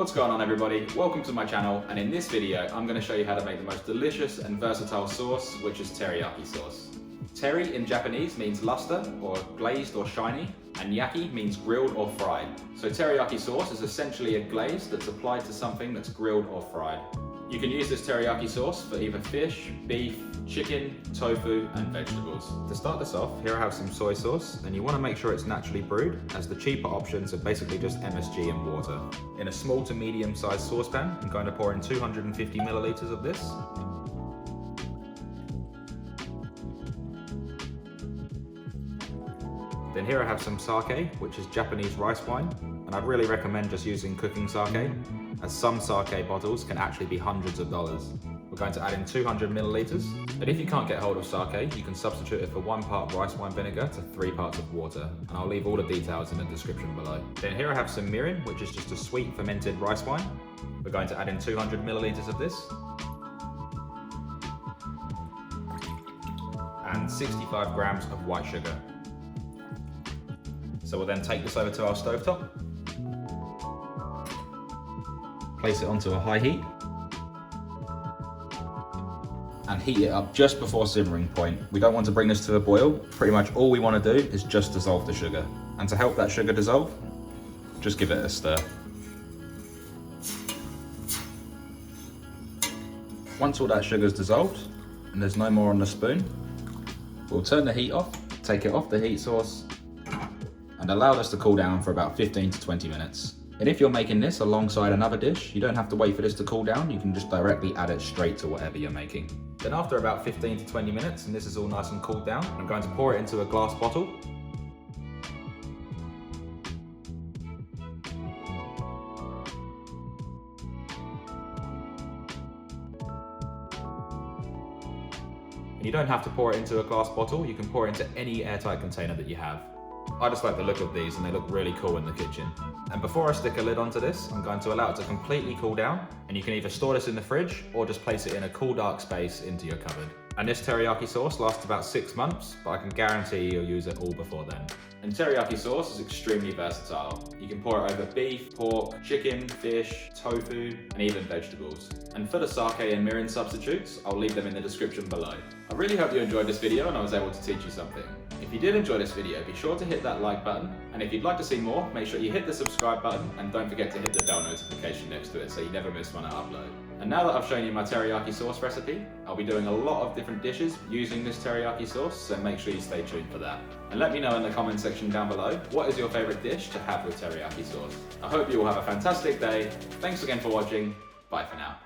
What's going on, everybody? Welcome to my channel, and in this video I'm going to show you how to make the most delicious and versatile sauce, which is teriyaki sauce. Teri in Japanese means luster or glazed or shiny, and yaki means grilled or fried. So teriyaki sauce is essentially a glaze that's applied to something that's grilled or fried. You can use this teriyaki sauce for either fish, beef, chicken, tofu, and vegetables. To start this off, here I have some soy sauce, and you want to make sure it's naturally brewed, as the cheaper options are basically just MSG and water. In a small to medium sized saucepan, I'm going to pour in 250 milliliters of this. Then here I have some sake, which is Japanese rice wine, and I'd really recommend just using cooking sake, as some sake bottles can actually be hundreds of dollars. We're going to add in 200 milliliters, but if you can't get hold of sake, you can substitute it for 1 part rice wine vinegar to 3 parts of water, and I'll leave all the details in the description below. Then here I have some Mirin, which is just a sweet fermented rice wine. We're going to add in 200 milliliters of this, and 65 grams of white sugar. So we'll then take this over to our stovetop, place it onto a high heat, and heat it up just before simmering point. We don't want to bring this to a boil. Pretty much all we want to do is just dissolve the sugar. And to help that sugar dissolve, just give it a stir. Once all that sugar's dissolved and there's no more on the spoon, we'll turn the heat off, take it off the heat source, and allow this to cool down for about 15 to 20 minutes. And if you're making this alongside another dish, you don't have to wait for this to cool down, you can just directly add it straight to whatever you're making. Then after about 15 to 20 minutes, and this is all nice and cooled down, I'm going to pour it into a glass bottle. And you don't have to pour it into a glass bottle, you can pour it into any airtight container that you have. I just like the look of these, and they look really cool in the kitchen. And before I stick a lid onto this, I'm going to allow it to completely cool down, and you can either store this in the fridge or just place it in a cool, dark space into your cupboard. And this teriyaki sauce lasts about 6 months, but I can guarantee you'll use it all before then. And teriyaki sauce is extremely versatile. You can pour it over beef, pork, chicken, fish, tofu, and even vegetables. And for the sake and mirin substitutes, I'll leave them in the description below. I really hope you enjoyed this video and I was able to teach you something. If you did enjoy this video, be sure to hit that like button, and if you'd like to see more, make sure you hit the subscribe button, and don't forget to hit the bell notification next to it so you never miss when I upload. And now that I've shown you my teriyaki sauce recipe, I'll be doing a lot of different dishes using this teriyaki sauce, so make sure you stay tuned for that. And let me know in the comment section down below, what is your favourite dish to have with teriyaki sauce? I hope you all have a fantastic day. Thanks again for watching. Bye for now.